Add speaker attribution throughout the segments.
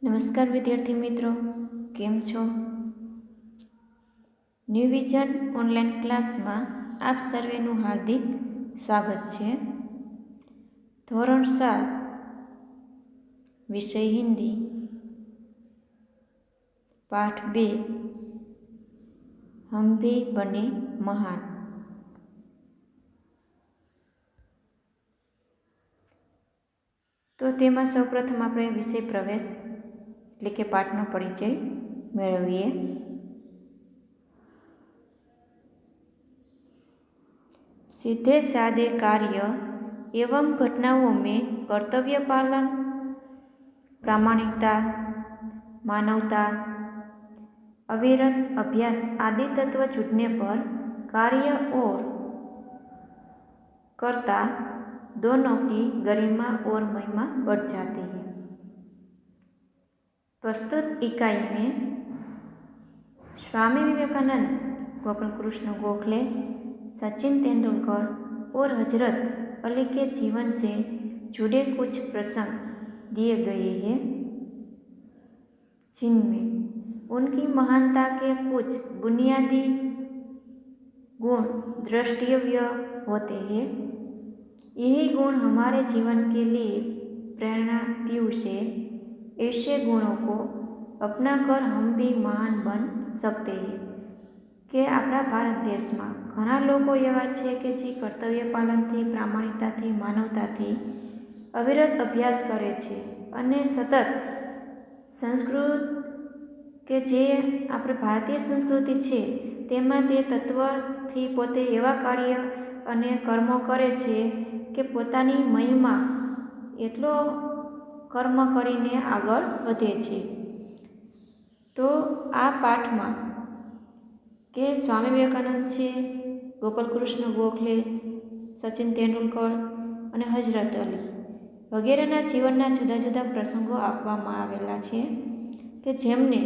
Speaker 1: નમસ્કાર વિદ્યાર્થી મિત્રો, કેમ છો? ન્યૂ વિઝન ઓનલાઈન ક્લાસમાં આપ સર્વેનું હાર્દિક સ્વાગત છે. ધોરણ 7 વિષય હિન્દી, પાઠ 2 હમ ભી બને મહાન. તો તેમાં સૌપ્રથમ આપણે વિષય પ્રવેશ એટલે કે પાઠનો પરિચય મેળવીએ. सीधे सादे कार्य एवं घटनाओं में कर्तव्य पालन, प्रामाणिकता, मानवता, अविरत अभ्यास आदि तत्व छूटने पर कार्य और कर्ता दोनों की गरिमा और महिमा बढ़ जाती है. प्रस्तुत इकाई में स्वामी विवेकानंद, गोपाल कृष्ण गोखले, सचिन तेंदुलकर और हजरत अली के जीवन से जुड़े कुछ प्रसंग दिए गए हैं, जिनमें उनकी महानता के कुछ बुनियादी गुण दृष्टव्य होते हैं. यही गुण हमारे जीवन के लिए प्रेरणादायी से. ऐसे गुणों को अपनाकर हम भी महान बन सकते हैं. કે આપણા ભારત દેશમાં ઘણા લોકો એવા છે કે જે કર્તવ્ય પાલનથી, પ્રામાણિકતાથી, માનવતાથી અવિરત અભ્યાસ કરે છે અને સતત સંસ્કૃત કે જે આપણે ભારતીય સંસ્કૃતિ છે તેમાં તે તત્વથી પોતે એવા કાર્ય અને કર્મો કરે છે કે પોતાની મહિમા એટલો કર્મ કરીને આગળ વધે છે. તો આ પાઠમાં કે સ્વામી વિવેકાનંદ છે, ગોપાલ કૃષ્ણ ગોખલે, સચિન તેંડુલકર અને હજરત અલી વગેરેના જીવનના જુદા જુદા પ્રસંગો આપવામાં આવેલા છે કે જેમને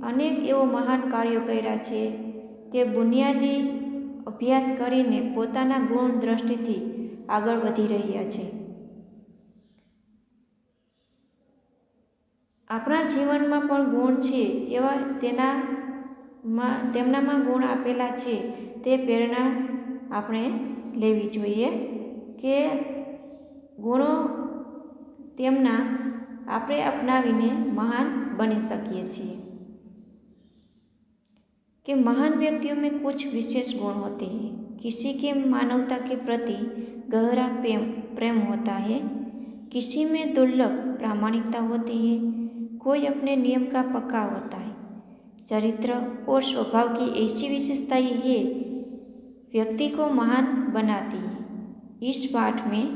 Speaker 1: અનેક એવો મહાન કાર્યો કર્યા છે. તે બુનિયાદી અભ્યાસ કરીને પોતાના ગુણ દ્રષ્ટિથી આગળ વધી રહ્યા છે. આપણા જીવનમાં પણ ગુણ છે એવા તેમનામાં ગુણ આપેલા છે. તે પ્રેરણા આપણે લેવી જોઈએ કે ગુણો તેમના આપણે અપનાવીને મહાન बन सकिए છીએ. कि महान व्यक्तियों में कुछ विशेष गुण होते हैं. किसी के मानवता के प्रति गहरा प्रेम होता है, किसी में दुर्लभ प्रामाणिकता होती है, कोई अपने नियम का पक्का होता है. चरित्र और स्वभाव की ऐसी विशेषताएं है व्यक्ति को महान बनाती है. इस पाठ में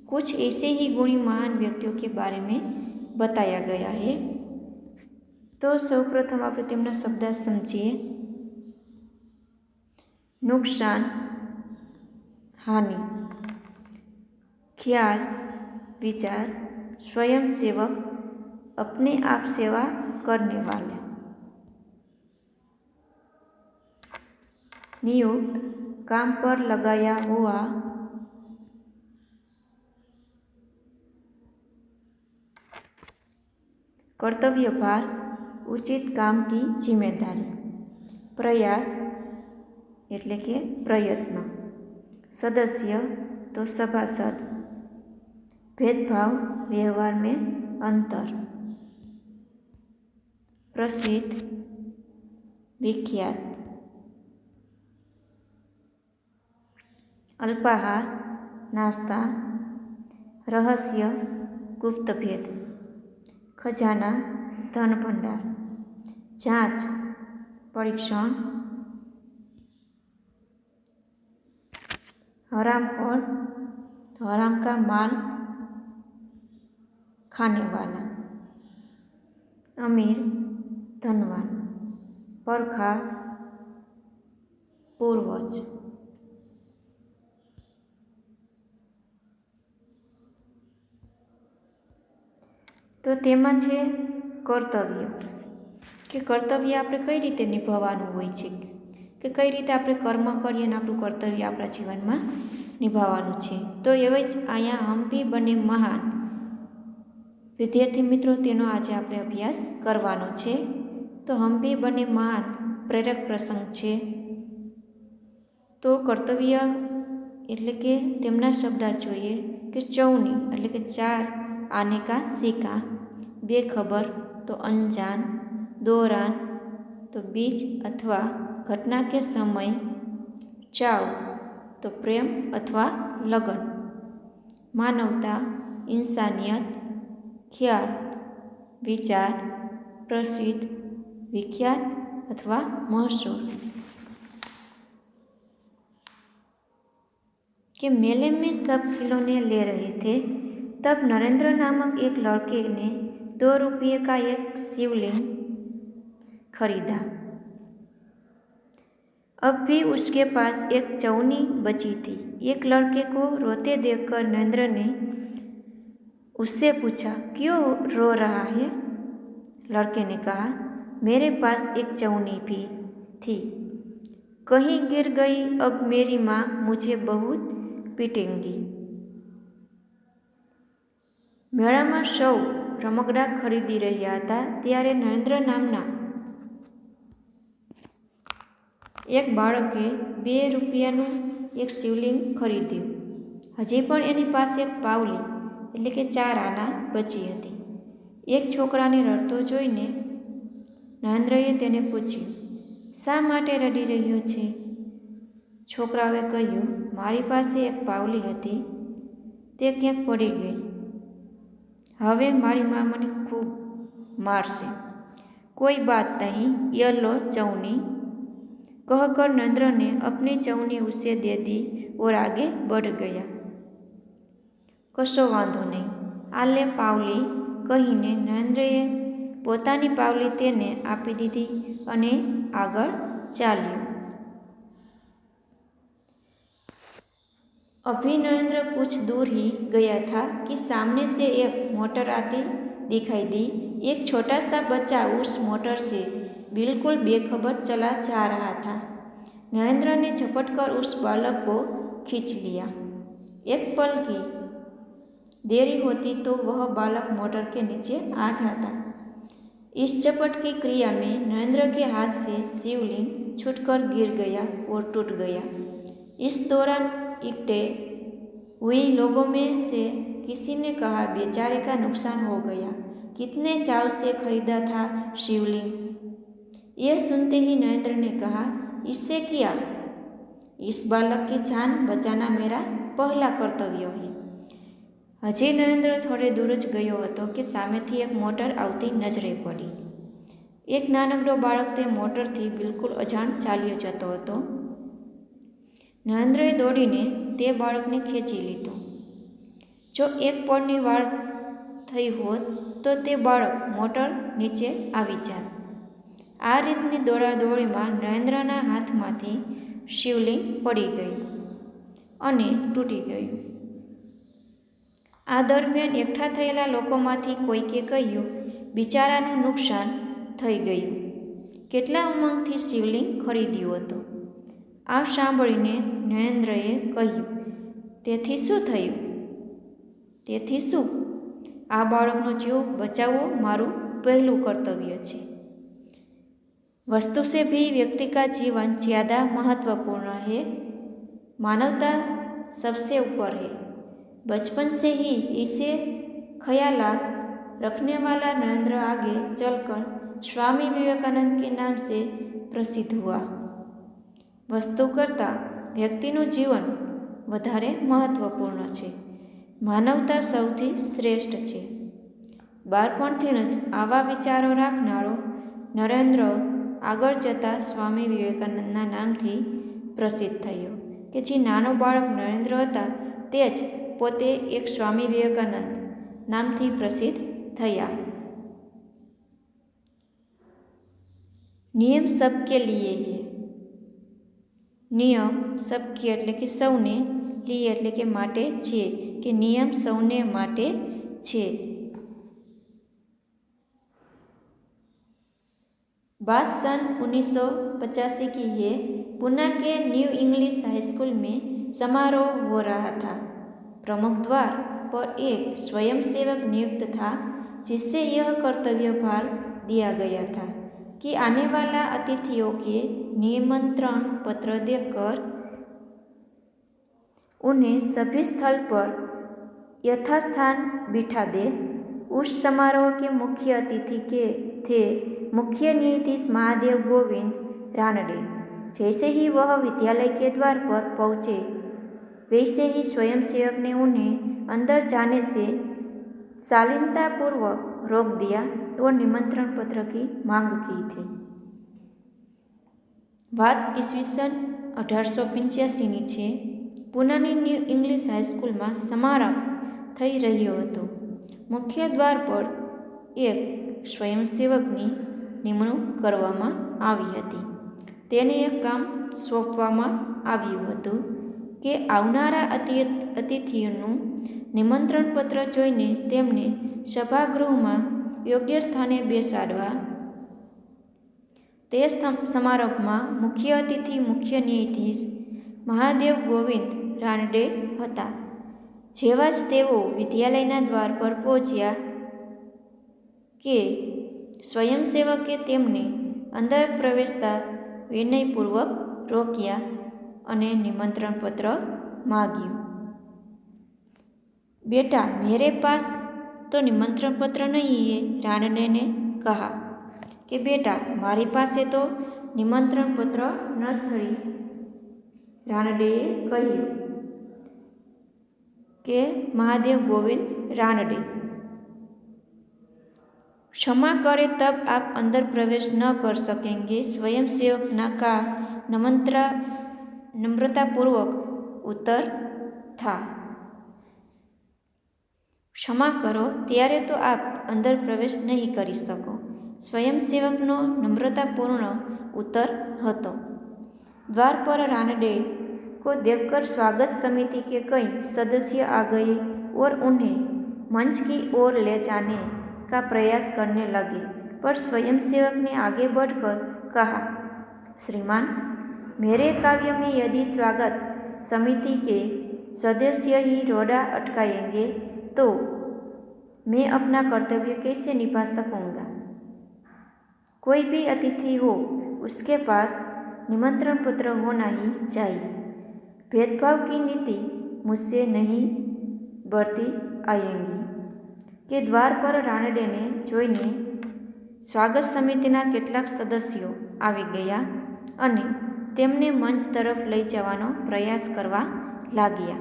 Speaker 1: कुछ ऐसे ही गुणी महान व्यक्तियों के बारे में बताया गया है. तो સૌપ્રથમ આપણે તેમના શબ્દ સમજીએ. नुकसान, हानि, ख्याल, विचार, स्वयं सेवक, अपने आप सेवा करने वाले, नियुक्त, काम पर लगाया हुआ, कर्तव्य भार, उचित काम की जिम्मेदारी, प्रयास એટલે કે પ્રયત્ન, सदस्य तो सभासद, भेदभाव व्यवहार में अंतर, प्रसिद्ध विख्यात, अल्पाहार नाश्ता, रहस्य गुप्त भेद, खजाना धन भंडार, जांच परीक्षण, हरामखोर हराम का माल खाने वाला, अमीर धनवान, परखा पूर्वज. તો તેમાં છે કર્તવ્ય કે કર્તવ્ય આપણે કઈ રીતે નિભાવવાનું હોય છે કે કઈ રીતે આપણે કર્મ કરીએ અને આપણું કર્તવ્ય આપણા જીવનમાં નિભાવવાનું છે. તો એવી જ અહીંયા હમ ભી બને મહાન વિદ્યાર્થી મિત્રો, તેનો આજે આપણે અભ્યાસ કરવાનો છે. તો હમ ભી બને મહાન પ્રેરક પ્રસંગ છે. તો કર્તવ્ય એટલે કે તેમના શબ્દ જોઈએ કે ચૌની એટલે કે 4 આને કા સિક્કા, બેખબર તો અનજાન, દોરાન તો બીચ અથવા ઘટના કે સમય, ચાવ તો પ્રેમ અથવા લગન, માનવતા ઇન્સાનિયત, ખ્યાલ વિચાર, પ્રસિદ્ધ વિખ્યાત અથવા મશહૂર. कि मेले में सब खिलौने ले रहे थे, तब नरेंद्र नामक एक लड़के ने 2 रुपये का एक शिवलिंग खरीदा. अब भी उसके पास एक चौनी बची थी. एक लड़के को रोते देखकर नरेंद्र ने उससे पूछा, क्यों रो रहा है? लड़के ने कहा, मेरे पास एक चौनी भी थी, कहीं गिर गई. अब मेरी माँ मुझे बहुत પીટેંગી. મેળામાં સૌ રમકડાં ખરીદી રહ્યા હતા ત્યારે નરેન્દ્ર નામના એક બાળકે 2 રૂપિયાનું એક શિવલિંગ ખરીદ્યું. હજી પણ એની પાસે એક પાવલી એટલે કે 4 આના બચી હતી. એક છોકરાને રડતો જોઈને નરેન્દ્રએ તેને પૂછ્યું, શા માટે રડી રહ્યો છે? છોકરાઓએ કહ્યું, મારી પાસે એક પાવલી હતી, તે ક્યાંક પડી ગઈ. હવે મારી મા મને ખૂબ મારશે. કોઈ બાત નહીં, ये लो चौनी, कहकर नरेंद्र ने अपनी चौनी उसे दे दी और आगे बढ़ गया. કશો વાંધો નહીં, આ લે પાવલી કહીને નરેન્દ્રએ પોતાની પાવલી તેને આપી દીધી અને આગળ ચાલ્યો. अभी नरेंद्र कुछ दूर ही गया था कि सामने से एक मोटर आती दिखाई दी. एक छोटा सा बच्चा उस मोटर से बिल्कुल बेखबर चला जा रहा था. नरेंद्र ने झपट कर उस बालक को खींच लिया. एक पल की देरी होती तो वह बालक मोटर के नीचे आ जाता. इस झपट की क्रिया में नरेंद्र के हाथ से शिवलिंग छूटकर गिर गया और टूट गया. इस दौरान इकट्ठे हुए लोगों में से किसी ने कहा, बेचारे का नुकसान हो गया, कितने चाव से खरीदा था शिवलिंग. यह सुनते ही नरेंद्र ने कहा, इससे क्या, इस बालक की जान बचाना मेरा पहला कर्तव्य है. હજી નરેન્દ્ર થોડે દૂર જ ગયો હતો કે સામેથી એક મોટર આવતી નજરે પડી. એક નાનકડો બાળક તે મોટરથી બિલકુલ અજાણ ચાલ્યો જતો હતો. નરેન્દ્રએ દોડીને તે બાળકને ખેંચી લીધો. જો એક પળની વાર થઈ હોત તો તે બાળક મોટર નીચે આવી જાત. આ રીતની દોડાદોડીમાં નરેન્દ્રના હાથમાંથી શિવલિંગ પડી ગયું અને તૂટી ગયું. આ દરમિયાન એકઠા થયેલા લોકોમાંથી કોઈકે કહ્યું, બિચારાનું નુકસાન થઈ ગયું, કેટલા ઉમંગથી શિવલિંગ ખરીદ્યું હતું. આ સાંભળીને નરેન્દ્રએ કહ્યું, તેથી શું થયું? તેથી શું? આ બાળકનો જીવ બચાવવો મારું પહેલું કર્તવ્ય છે. वस्तु से भी व्यक्ति का जीवन ज़्यादा महत्वपूर्ण है. मानवता सबसे ऊपर है. बचपन से ही इसे ख्यालात रखने वाला नरेंद्र आगे चलकर स्वामी विवेकानंद के नाम से प्रसिद्ध हुआ. वस्तु करता व्यक्तिનું જીવન વધારે મહત્વપૂર્ણ છે. માનવતા સૌથી શ્રેષ્ઠ છે. બાળપણથી જ આવા વિચારો રાખનારો નરેન્દ્ર આગળ જતાં સ્વામી વિવેકાનંદના નામથી પ્રસિદ્ધ થયો. કે જે નાનો બાળક નરેન્દ્ર હતા તે જ પોતે એક સ્વામી વિવેકાનંદ નામથી પ્રસિદ્ધ થયા. નિયમ સબકે લીએ હે. નિયમ સબકે એટલે કે સૌને, લીએ એટલે કે માટે છે, કે નિયમ સૌને માટે છે. बात सन 1985 की है. पुणे के न्यू इंग्लिश हाई स्कूल में समारोह हो रहा था. प्रमुख द्वार पर एक स्वयंसेवक नियुक्त था. जिससे यह कर्तव्य भार दिया गया था कि आने वाला अतिथियों के निमंत्रण पत्र देकर उन्हें सभी स्थल पर यथास्थान बिठा दे। उस समारोह के मुख्य अतिथि के थे मुख्य न्यायाधीश महादेव गोविंद रानडे। जैसे ही वह विद्यालय के द्वार पर पहुंचे, वैसे ही स्वयंसेवक ने उन्हें अंदर जाने से शालीनतापूर्वक रोक दिया और निमंत्रण पत्र की मांग की थी। बात ईस्वीसन 1885ની છે। પુનાની ન્યૂ ઇંગ્લિશ હાઈસ્કૂલમાં સમારંભ થઈ રહ્યો હતો। મુખ્ય દ્વાર પર એક સ્વયંસેવકની નિમણૂક કરવામાં આવી હતી। તેને એક કામ સોંપવામાં આવ્યું હતું કે આવનારા અતિથિઓનું નિમંત્રણ પત્ર જોઈને તેમને સભાગૃહમાં યોગ્ય સ્થાને બેસાડવા। તે સમારંભમાં મુખ્ય અતિથિ મુખ્ય ન્યાયાધીશ મહાદેવ ગોવિંદ રાનડે હતા। જેવા જ તેઓ વિદ્યાલયના દ્વાર પર પહોંચ્યા કે સ્વયંસેવકે તેમને અંદર પ્રવેશતા વિનયપૂર્વક રોક્યા અને નિમંત્રણ પત્ર मांग्યું। बेटा, मेरे पास तो निमंत्रण पत्र नहीं है, रानडे ने कहा। कि बेटा, मारी पासे तो निमंत्रण पत्र નથી, રાનડેએ કહ્યું। કે महादेव गोविंद रानडे, क्षमा करें, तब आप अंदर प्रवेश न कर सकेंगे। स्वयंसेवक का नम्रतापूर्वक उत्तर था। क्षमा करो, त्यारे तो आप अंदर प्रवेश नहीं करी सको, स्वयंसेवकનો नम्रतापूर्ण उत्तर હતો। द्वार पर रानडे को देखकर स्वागत समिति के कई सदस्य आ गए और उन्हें मंच की ओर ले जाने का प्रयास करने लगे, पर स्वयंसेवक ने आगे बढ़कर कहा, श्रीमान, मेरे काव्य में यदि स्वागत समिति के सदस्य ही रोड़ा अटकाएंगे तो मैं अपना कर्तव्य कैसे निभा सकूँगा। कोई भी अतिथि हो, उसके पास निमंत्रण पत्र होना ही चाहिए। भेदभाव की नीति मुझसे नहीं बढ़ती आएंगी। કે દ્વાર પર રાનડેને જોઈને સ્વાગત સમિતિના કેટલાક સદસ્યો આવી ગયા અને તેમને મંચ તરફ લઈ જવાનો પ્રયાસ કરવા લાગ્યા,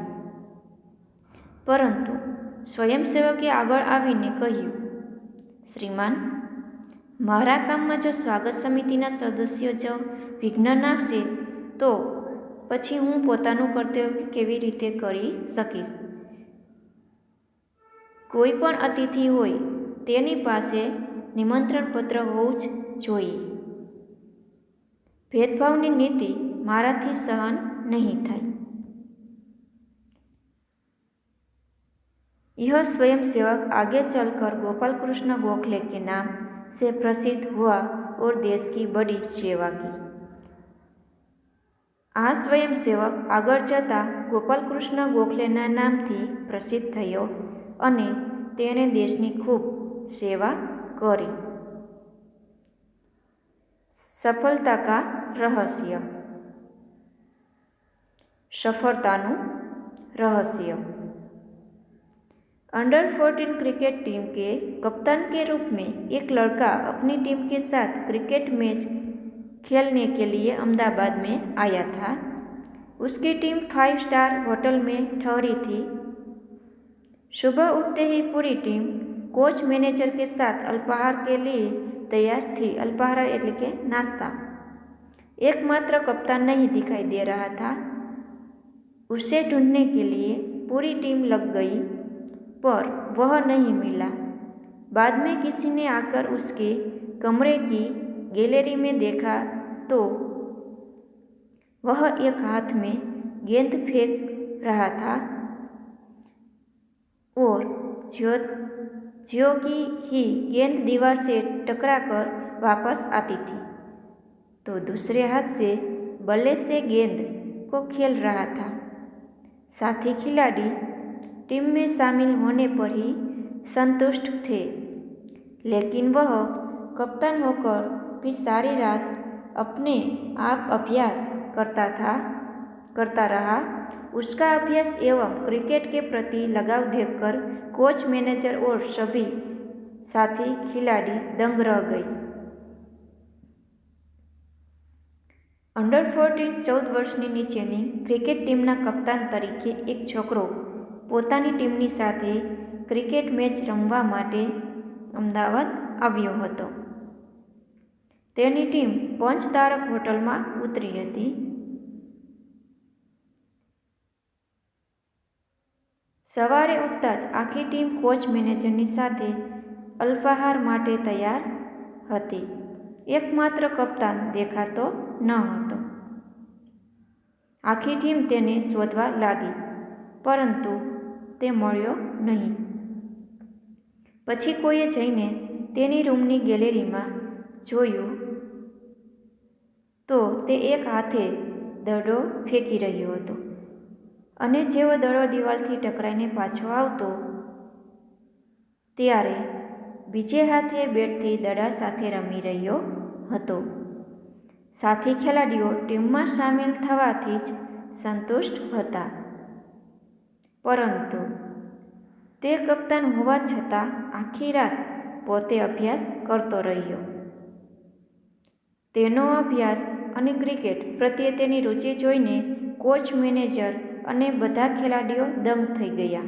Speaker 1: પરંતુ સ્વયંસેવકે આગળ આવીને કહ્યું, શ્રીમાન, મારા કામમાં જો સ્વાગત સમિતિના સદસ્યો જો વિઘ્ન નાખશે તો પછી હું પોતાનું કર્તવ્ય કેવી રીતે કરી શકીશ। કોઈ પણ અતિથિ હોય તેની પાસે નિમંત્રણ પત્ર હોવું જ જોઈએ। भेदभावની નીતિ મારાથી સહન નહીં થાય। यह स्वयंसेवक आगे चलकर गोपाल कृष्ण गोखले के नाम से प्रसिद्ध हुआ और देश की बड़ी सेवा की। आ स्वयंसेवक આગળ જતા ગોપાલ કૃષ્ણ ગોખલેના નામથી પ્રસિદ્ધ થયો અને તેણે દેશની ખૂબ સેવા કરી। सफलता का रहस्य। सफलताનું रहस्य। अंडर 14 क्रिकेट टीम के कप्तान के रूप में एक लड़का अपनी टीम के साथ क्रिकेट मैच खेलने के लिए अहमदाबाद में आया था। उसकी टीम 5 स्टार होटल में ठहरी थी। सुबह उठते ही पूरी टीम कोच मैनेजर के साथ अल्पाहार के लिए तैयार थी। अल्पाहार એટલે કે नाश्ता। एकमात्र कप्तान नहीं दिखाई दे रहा था। उसे ढूंढने के लिए पूरी टीम लग गई, पर वह नहीं मिला। बाद में किसी ने आकर उसके कमरे की गैलरी में देखा तो वह एक हाथ में गेंद फेंक रहा था और ज्यों की ही गेंद दीवार से टकराकर वापस आती थी तो दूसरे हाथ से बल्ले से गेंद को खेल रहा था। साथी खिलाड़ी टीम में शामिल होने पर ही संतुष्ट थे। लेकिन वह कप्तान होकर भी सारी रात अपने आप अभ्यास करता रहा। उसका अभ्यास एवं क्रिकेट के प्रति लगाव देखकर कोच, मैनेजर और सभी साथी खिलाड़ी दंग रह गई। अंडर 14 14 વર્ષની નીચેની ક્રિકેટ ટીમના કપ્તાન તરીકે એક છોકરો પોતાની ટીમની સાથે ક્રિકેટ મેચ રમવા માટે અમદાવાદ આવ્યો હતો. તેની ટીમ પંચતારક હોટલમાં ઉતરી હતી. સવારે ઉઠતા જ આખી ટીમ કોચ, મેનેજરની સાથે અલ્પાહાર માટે તૈયાર હતી. એકમાત્ર કપ્તાન દેખાતો ન હતો. આખી ટીમ તેને શોધવા લાગી, પરંતુ તે મળ્યો નહીં. પછી કોઈએ જઈને તેની રૂમની ગેલેરીમાં જોયું તો તે એક હાથે દડો ફેંકી રહ્યો હતો અને જેવો દડો દિવાલથી ટકરાઈને પાછો આવતો ત્યારે બીજે હાથે બેટથી દડા સાથે રમી રહ્યો હતો. સાથી ખેલાડીઓ ટીમમાં સામેલ થવાથી જ સંતુષ્ટ હતા, પરંતુ તે કપ્તાન હોવા છતાં આખી રાત પોતે અભ્યાસ કરતો રહ્યો. તેનો અભ્યાસ અને ક્રિકેટ પ્રત્યે તેની રુચિ જોઈને કોચ, મેનેજર અને બધા ખેલાડીઓ દંગ થઈ ગયા.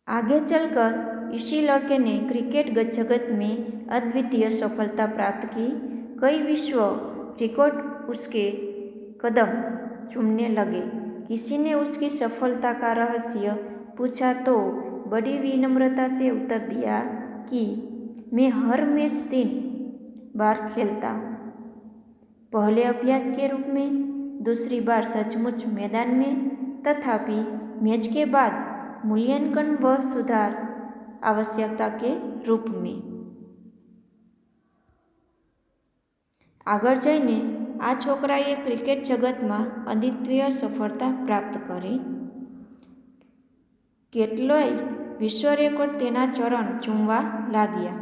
Speaker 1: आगे चलकर इसी लड़के ने क्रिकेट जगत में अद्वितीय सफलता प्राप्त की. कई विश्व रिकॉर्ड उसके कदम चूमने लगे. किसी ने उसकी सफलता का रहस्य पूछा तो बड़ी विनम्रता से उत्तर दिया कि मैं हर मैच 3 बार खेलता हूँ. पहले अभ्यास के रूप में, दूसरी बार सचमुच मैदान में, तथापि मैच के बाद मूल्यांकन व सुधार आवश्यकता के रूप में. આગળ જઈને આ છોકરાએ ક્રિકેટ જગતમાં અદ્વિતીય સફળતા પ્રાપ્ત કરી. કેટલોય વિશ્વ રેકોર્ડ તેના ચરણ ચૂમવા લાગ્યા.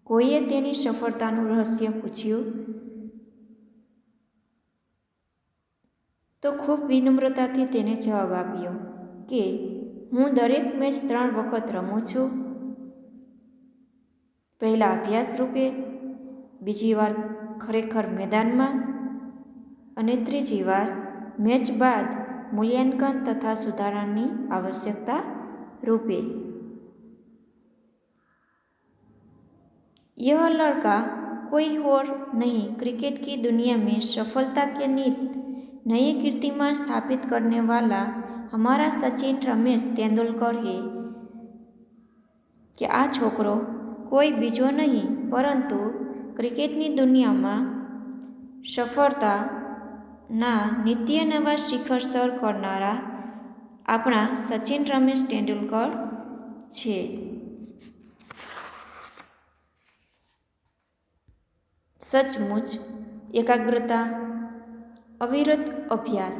Speaker 1: કોઈએ તેની સફળતાનું રહસ્ય પૂછ્યું તો ખૂબ વિનમ્રતાથી તેને જવાબ આપ્યો કે હું દરેક મેચ 3 વખત રમું છું. પહેલા અભ્યાસ રૂપે, બીજી વાર ખરેખર મેદાનમાં અને ત્રીજી વાર મેચ બાદ मूल्यांकन तथा सुधारणी आवश्यकता रूपे. यह लड़का कोई और नहीं, क्रिकेट की दुनिया में सफलता के नित नए कीर्तिमान स्थापित करने वाला हमारा सचिन रमेश तेंदुलकर है. कि आ छोकरो कोई बीजो नहीं परंतु क्रिकेटनी दुनियामां सफलताना नित्य नवा शिखर सर करनारा आपणा सचिन रमेश तेंदुलकर छे. सचमुच एकाग्रता, अविरत अभ्यास,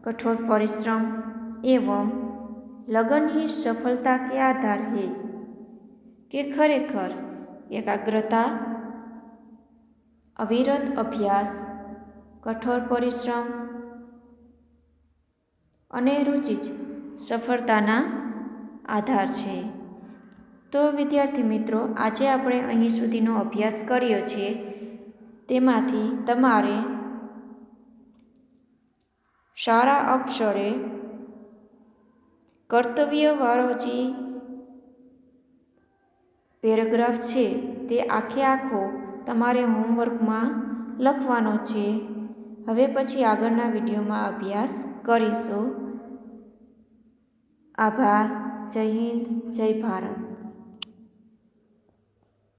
Speaker 1: कठोर परिश्रम एवं लगन ही सफलता के आधार है. कि खरेखर एकाग्रता, अविरत अभ्यास, कठोर परिश्रम અને રુચિ જ સફળતાના આધાર છે. તો વિદ્યાર્થી મિત્રો, આજે આપણે અહીં સુધીનો અભ્યાસ કર્યો છે. તેમાંથી તમારે સારા અક્ષરે કર્તવ્યવાળો જે પેરેગ્રાફ છે તે આખો તમારે હોમવર્કમાં લખવાનો છે. હવે પછી આગળના વિડીયોમાં અભ્યાસ કરીશું. આભાર. જય હિન્દ, જય ભારત.